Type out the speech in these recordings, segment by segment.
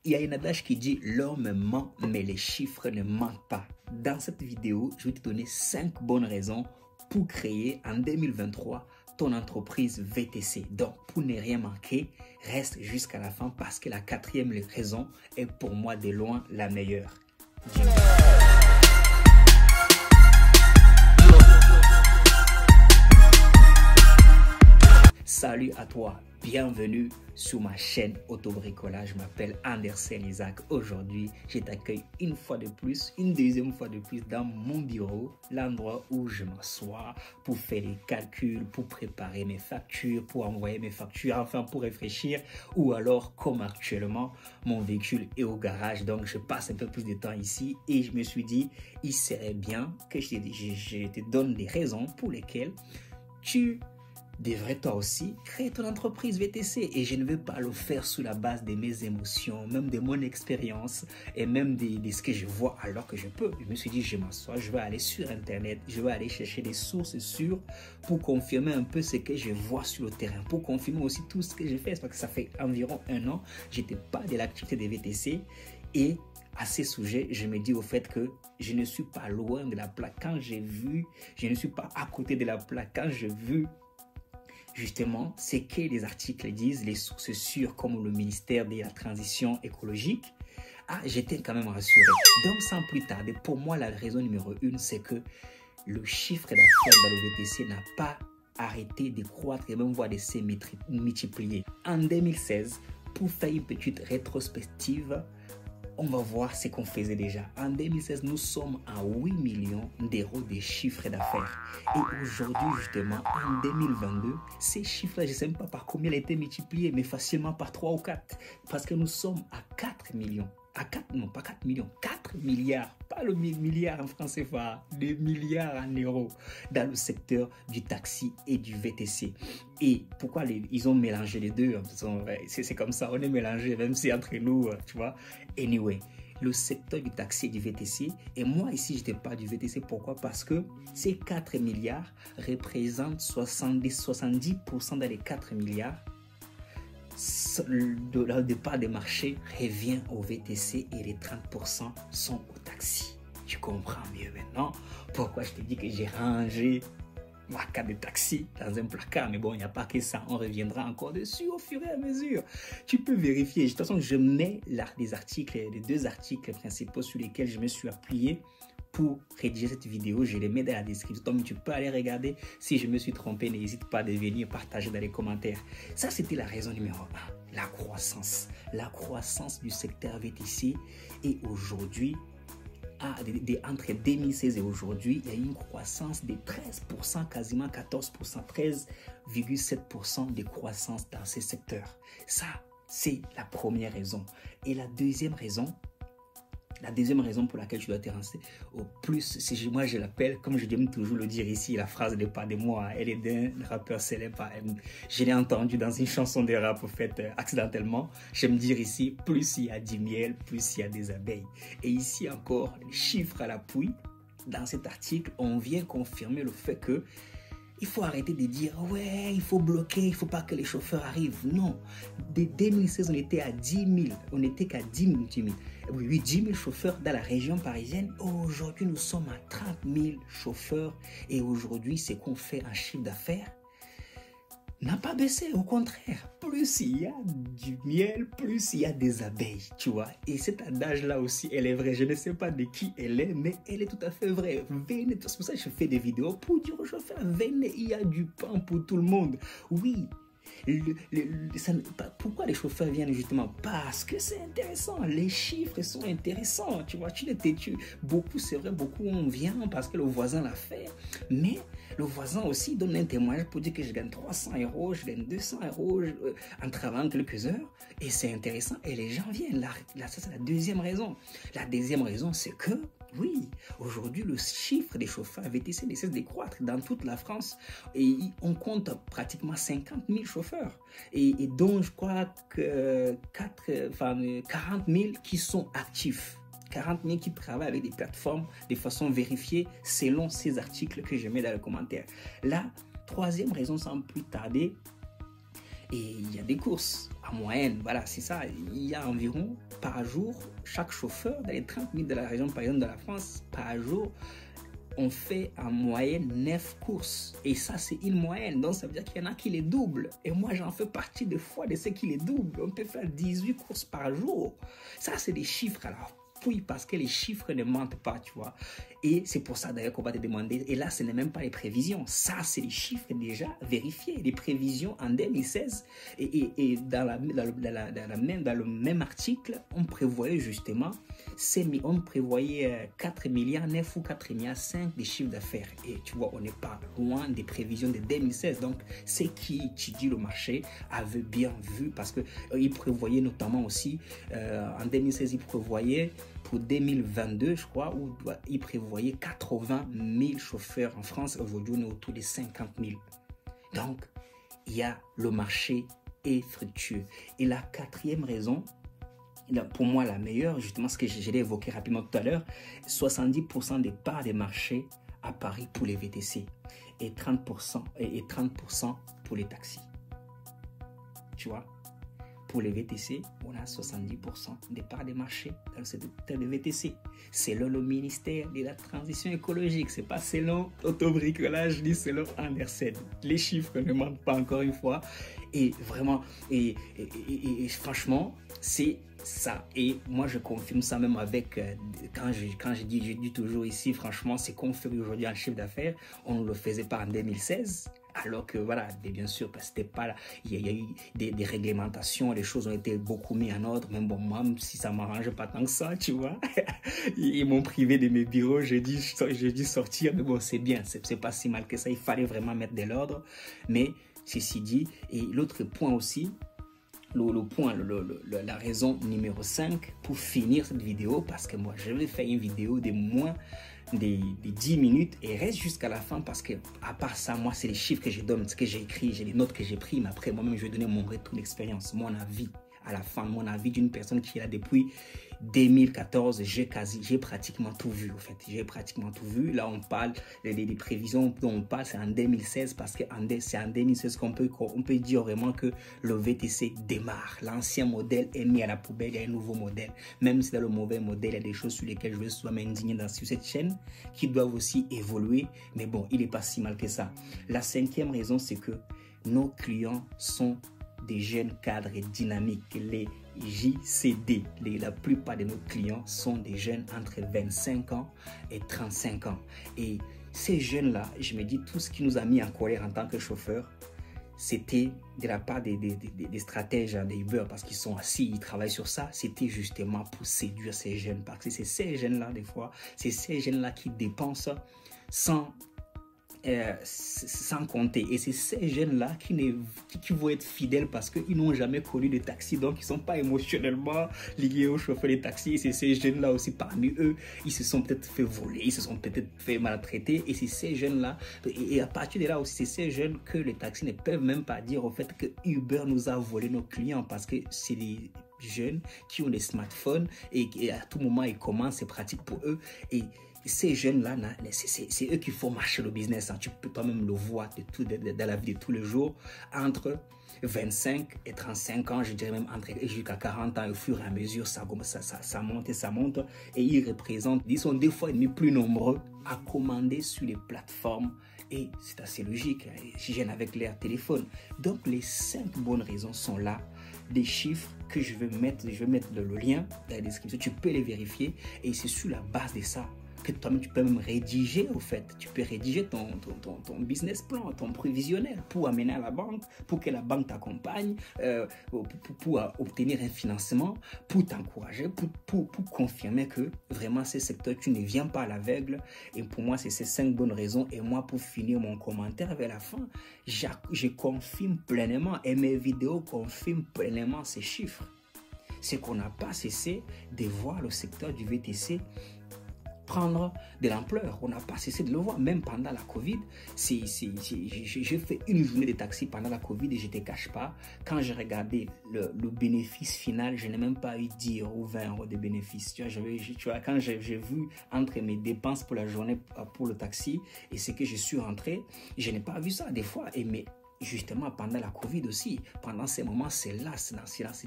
Il y a un adage qui dit l'homme ment, mais les chiffres ne mentent pas. Dans cette vidéo, je vais te donner 5 bonnes raisons pour créer en 2023 ton entreprise VTC. Donc, pour ne rien manquer, reste jusqu'à la fin parce que la 4e raison est pour moi de loin la meilleure. Salut à toi, bienvenue sur ma chaîne Autobricolage. Je m'appelle Andersen Isaac. Aujourd'hui, je t'accueille une deuxième fois de plus dans mon bureau, l'endroit où je m'assois pour faire des calculs, pour préparer mes factures, pour envoyer mes factures, enfin pour réfléchir, ou alors comme actuellement, mon véhicule est au garage, donc je passe un peu plus de temps ici et je me suis dit, il serait bien que je te donne des raisons pour lesquelles tu devrais toi aussi créer ton entreprise VTC. Et je ne veux pas le faire sous la base de mes émotions, même de mon expérience et même de ce que je vois alors que je peux. Je me suis dit, je m'assois, je vais aller sur Internet, je vais aller chercher des sources sûres pour confirmer un peu ce que je vois sur le terrain, pour confirmer aussi tout ce que j'ai fait. Parce que ça fait environ 1 an, je n'étais pas de l'activité des VTC et à ces sujets, je me dis au fait que je ne suis pas loin de la plaque. Quand j'ai vu, je ne suis pas à côté de la plaque. Quand j'ai vu justement ce que les articles disent, les sources sûres comme le ministère de la Transition écologique, j'étais quand même rassuré. Donc sans plus tarder, pour moi la raison numéro 1, c'est que le chiffre d'affaires dans le VTC n'a pas arrêté de croître et même voire de se multiplier. En 2016, pour faire une petite rétrospective, on va voir ce qu'on faisait déjà. En 2016, nous sommes à 8 millions d'euros de chiffre d'affaires. Et aujourd'hui, justement, en 2022, ces chiffres-là, je ne sais même pas par combien ils ont été multipliés, mais facilement par 3 ou 4. Parce que nous sommes à 4 millions. Non, pas 4 millions, 4 milliards. Pas le milliard en francs CFA, des milliards en euros dans le secteur du taxi et du VTC. Et pourquoi ils ont mélangé les deux? C'est comme ça, on est mélangé, même si entre nous, tu vois. Anyway, le secteur du taxi et du VTC, et moi ici, je ne parle pas du VTC. Pourquoi? Parce que ces 4 milliards représentent 70% dans les 4 milliards. Le départ des marchés revient au VTC et les 30% sont au taxi. Tu comprends mieux maintenant pourquoi je te dis que j'ai rangé ma carte de taxi dans un placard. Mais bon, il n'y a pas que ça. On reviendra encore dessus au fur et à mesure. Tu peux vérifier. De toute façon, je mets les 2 articles principaux sur lesquels je me suis appuyé pour rédiger cette vidéo. Je les mets dans la description. Donc, tu peux aller regarder. Si je me suis trompé, n'hésite pas à venir partager dans les commentaires. Ça, c'était la raison numéro 1. La croissance. La croissance du secteur VTC. Et aujourd'hui, entre 2016 et aujourd'hui, il y a eu une croissance de 13%, quasiment 14%, 13,7% de croissance dans ces secteurs. Ça, c'est la première raison. Et la deuxième raison pour laquelle tu dois te renseigner au plus, moi je l'appelle, comme je aime toujours le dire ici, la phrase n'est pas de moi, elle est d'un rappeur célèbre. Je l'ai entendu dans une chanson de rap faite accidentellement. J'aime dire ici, plus il y a du miel, plus il y a des abeilles. Et ici encore, les chiffres à l'appui, dans cet article, on vient confirmer le fait que il faut arrêter de dire « ouais, il faut bloquer, il ne faut pas que les chauffeurs arrivent ». Non, dès 2016, on était à 10 000, on n'était qu'à 10 000 chauffeurs dans la région parisienne. Aujourd'hui, nous sommes à 30 000 chauffeurs et aujourd'hui, ce qu'on fait en chiffre d'affaires n'a pas baissé, au contraire. Plus il y a du miel, plus il y a des abeilles, tu vois. Et cet adage-là aussi, elle est vraie. Je ne sais pas de qui elle est, mais elle est tout à fait vraie. Venez, c'est pour ça que je fais des vidéos pour dire aux chauffeurs, venez, il y a du pain pour tout le monde. Oui. Pourquoi les chauffeurs viennent justement? Parce que c'est intéressant, les chiffres sont intéressants, tu vois, beaucoup, c'est vrai, beaucoup on vient parce que le voisin l'a fait, mais le voisin aussi donne un témoignage pour dire que je gagne 300 euros, je gagne 200 euros en travaillant quelques heures, et c'est intéressant, et les gens viennent. Là, ça c'est la deuxième raison. La deuxième raison, c'est que oui, aujourd'hui, le chiffre des chauffeurs VTC ne cesse de croître dans toute la France et on compte pratiquement 50 000 chauffeurs et dont je crois que 40 000 qui sont actifs. 40 000 qui travaillent avec des plateformes de façon vérifiée selon ces articles que je mets dans les commentaires. La troisième raison, sans plus tarder, Et il y a des courses en moyenne, voilà, c'est ça. Il y a environ par jour, chaque chauffeur dans les 30 000 de la région, par exemple de la France, par jour, on fait en moyenne 9 courses. Et ça, c'est une moyenne. Donc, ça veut dire qu'il y en a qui les doublent. Et moi, j'en fais partie des fois de ceux qui les doublent. On peut faire 18 courses par jour. Ça, c'est des chiffres. Alors, oui, parce que les chiffres ne mentent pas, tu vois. Et c'est pour ça d'ailleurs qu'on va te demander, et là ce n'est même pas les prévisions, ça c'est les chiffres déjà vérifiés, les prévisions en 2016, et dans le même article, on prévoyait justement, on prévoyait 4 milliards 9 ou 4 milliards 5 des chiffres d'affaires, et tu vois, on n'est pas loin des prévisions de 2016, donc c'est qui étudie le marché avait bien vu, parce qu'il prévoyait notamment aussi, en 2016 il prévoyait pour 2022, je crois, où il prévoyait 80 000 chauffeurs en France. Aujourd'hui, on est autour de 50 000. Donc, il y a le marché est fructueux. Et la quatrième raison, pour moi la meilleure, justement ce que je l'ai évoqué rapidement tout à l'heure, 70% des parts des marchés à Paris pour les VTC et 30% pour les taxis. Tu vois? Pour les VTC, on a 70% des parts des marchés dans le secteur des VTC. Selon le ministère de la Transition écologique, c'est pas selon Autobricolage ni selon Andersen. Les chiffres ne mentent pas encore une fois. Et vraiment, et franchement, c'est ça. Et moi, je confirme ça même avec, quand je dis toujours ici, franchement, c'est qu'on fait aujourd'hui en chiffre d'affaires, on ne le faisait pas en 2016. Alors que voilà, bien sûr, parce que c'était pas là, il y a eu des réglementations, les choses ont été beaucoup mises en ordre, même bon, moi, si ça m'arrange pas tant que ça, tu vois, ils m'ont privé de mes bureaux, j'ai dû sortir, mais bon, c'est bien, c'est pas si mal que ça, il fallait vraiment mettre de l'ordre, mais ceci dit, et l'autre point aussi, la raison numéro 5 pour finir cette vidéo, parce que moi, je vais faire une vidéo de moins des 10 minutes et reste jusqu'à la fin parce que à part ça, moi c'est les chiffres que je donne, ce que j'ai écrit, j'ai les notes que j'ai prises, mais après moi-même je vais donner mon retour d'expérience, mon avis à la fin, mon avis d'une personne qui est là depuis 2014, j'ai pratiquement tout vu, en fait. J'ai pratiquement tout vu. Là, on parle des prévisions dont on parle, c'est en 2016 parce que c'est en 2016 qu'on peut dire vraiment que le VTC démarre. L'ancien modèle est mis à la poubelle, il y a un nouveau modèle. Même si dans le mauvais modèle, il y a des choses sur lesquelles je vais souvent m'indigner sur cette chaîne qui doivent aussi évoluer. Mais bon, il n'est pas si mal que ça. La cinquième raison, c'est que nos clients sont des jeunes cadres dynamiques, les JCD. La plupart de nos clients sont des jeunes entre 25 ans et 35 ans. Et ces jeunes-là, je me dis, tout ce qui nous a mis en colère en tant que chauffeur, c'était de la part des stratèges des Uber, parce qu'ils sont assis, ils travaillent sur ça, c'était justement pour séduire ces jeunes. Parce que c'est ces jeunes-là, des fois, c'est ces jeunes-là qui dépensent sans compter, et c'est ces jeunes là qui vont être fidèles parce qu'ils n'ont jamais connu de taxi, donc ils ne sont pas émotionnellement liés aux chauffeurs de taxi. Et c'est ces jeunes là aussi, parmi eux, ils se sont peut-être fait voler, ils se sont peut-être fait maltraiter, et c'est ces jeunes là, et à partir de là aussi, c'est ces jeunes que les taxis ne peuvent même pas dire au fait que Uber nous a volé nos clients, parce que c'est des jeunes qui ont des smartphones et à tout moment ils commencent, c'est pratique pour eux. Et ces jeunes-là, c'est eux qui font marcher le business. Hein. Tu peux toi-même le voir dans la vie de tous les jours. Entre 25 et 35 ans, je dirais même jusqu'à 40 ans, au fur et à mesure, ça monte et ça monte. Et ils représentent, ils sont 2 fois et demi plus nombreux à commander sur les plateformes. Et c'est assez logique, si j'en avec leur téléphone. Donc, les 5 bonnes raisons sont là. Des chiffres que je vais mettre le lien dans la description. Tu peux les vérifier. Et c'est sur la base de ça que toi-même tu peux même rédiger, au fait. Tu peux rédiger ton business plan, ton prévisionnel pour amener à la banque, pour que la banque t'accompagne, pour obtenir un financement, pour t'encourager, pour confirmer que vraiment ces secteurs, tu ne viens pas à l'aveugle. Et pour moi, c'est ces 5 bonnes raisons. Et moi, pour finir mon commentaire vers la fin, je confirme pleinement, et mes vidéos confirment pleinement ces chiffres. C'est qu'on n'a pas cessé de voir le secteur du VTC prendre de l'ampleur. On n'a pas cessé de le voir, même pendant la Covid. J'ai fait une journée de taxi pendant la Covid et je ne te cache pas, quand j'ai regardé le bénéfice final, je n'ai même pas eu 10 € ou 20 € de bénéfice. Tu vois, quand j'ai vu entre mes dépenses pour la journée pour le taxi et ce que je suis rentré, je n'ai pas vu ça des fois. Mais justement pendant la Covid aussi, pendant ces moments, c'est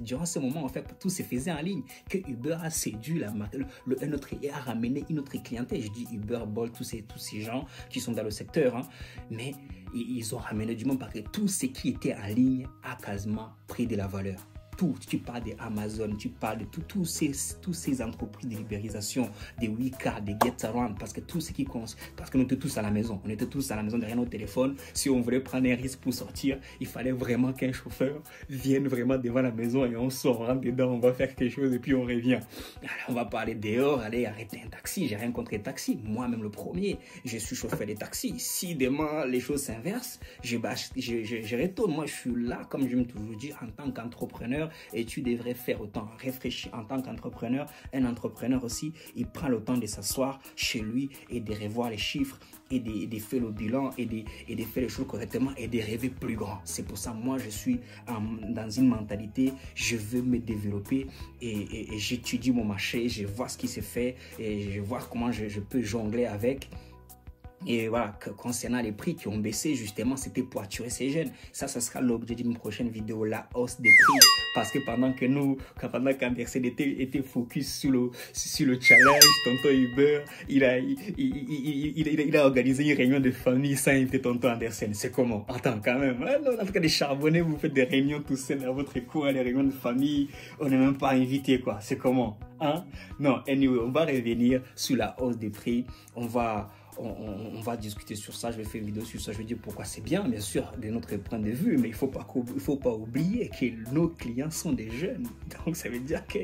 durant ces moments, en fait, tout se faisait en ligne, que Uber a séduit a ramené une autre clientèle. Je dis Uber, Bolt, tous ces gens qui sont dans le secteur, hein, mais ils ont ramené du monde parce que tout ce qui était en ligne a quasiment pris de la valeur. Tu parles d'Amazon, tu parles de tous ces entreprises de libéralisation, des Wika, des Getaround, parce que tout ce qui compte, parce que nous étions tous à la maison, derrière nos téléphones. Si on voulait prendre un risque pour sortir, il fallait vraiment qu'un chauffeur vienne vraiment devant la maison et on sort, on rentre dedans, on va faire quelque chose et puis on revient. Alors, on va pas aller dehors, aller arrêter un taxi. J'ai rien contre les taxis. Moi-même le premier, je suis chauffeur de taxi. Si demain les choses s'inversent, je retourne. Moi, je suis là, comme je me toujours dit, en tant qu'entrepreneur. Et tu devrais faire autant, réfléchir en tant qu'entrepreneur. Un entrepreneur aussi, il prend le temps de s'asseoir chez lui et de revoir les chiffres et de faire le bilan et de faire les choses correctement et de rêver plus grand. C'est pour ça, moi, je suis dans une mentalité, je veux me développer et j'étudie mon marché, je vois ce qui se fait et je vois comment je peux jongler avec. Et voilà, concernant les prix qui ont baissé, justement, c'était pour attirer ces jeunes. Ça sera l'objet d'une prochaine vidéo, la hausse des prix. Parce que pendant qu'Andersen était focus sur le challenge, tonton Uber, il a organisé une réunion de famille sans inviter tonton Andersen. C'est comment? Attends, quand même. Non, en tout cas, des charbonnés, vous faites des réunions tout seul à votre coin, les réunions de famille. On n'est même pas invité, quoi. C'est comment? Hein? Non, anyway, on va revenir sur la hausse des prix. On va discuter sur ça, je vais faire une vidéo sur ça, je vais dire pourquoi c'est bien, bien sûr, de notre point de vue, mais il faut pas oublier que nos clients sont des jeunes. Donc, ça veut dire que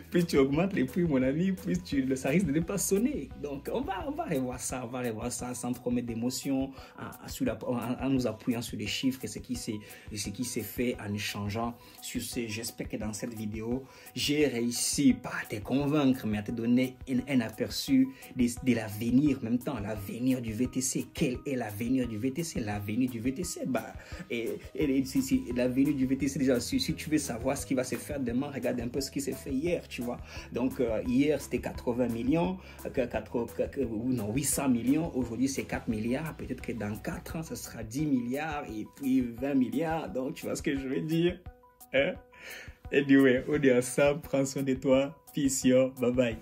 plus tu augmentes les prix, mon ami, plus ça risque de ne pas sonner. Donc, on va revoir ça sans trop mettre d'émotion, en nous appuyant sur les chiffres et ce qui s'est fait en échangeant sur ces. J'espère que dans cette vidéo, j'ai réussi, pas à te convaincre, mais à te donner un aperçu de l'avenir, même temps, l'avenir du VTC. Quel est l'avenir du VTC? L'avenir du VTC, l'avenir du VTC, déjà, si tu veux savoir ce qui va se faire demain, regarde un peu ce qui s'est fait hier, tu vois. Donc, hier, c'était 80 millions, 800 millions. Aujourd'hui, c'est 4 milliards. Peut-être que dans 4 ans, ça sera 10 milliards et puis 20 milliards. Donc, tu vois ce que je veux dire? Hein? Anyway, on est ensemble. Prends soin de toi. Peace, yo. Bye bye.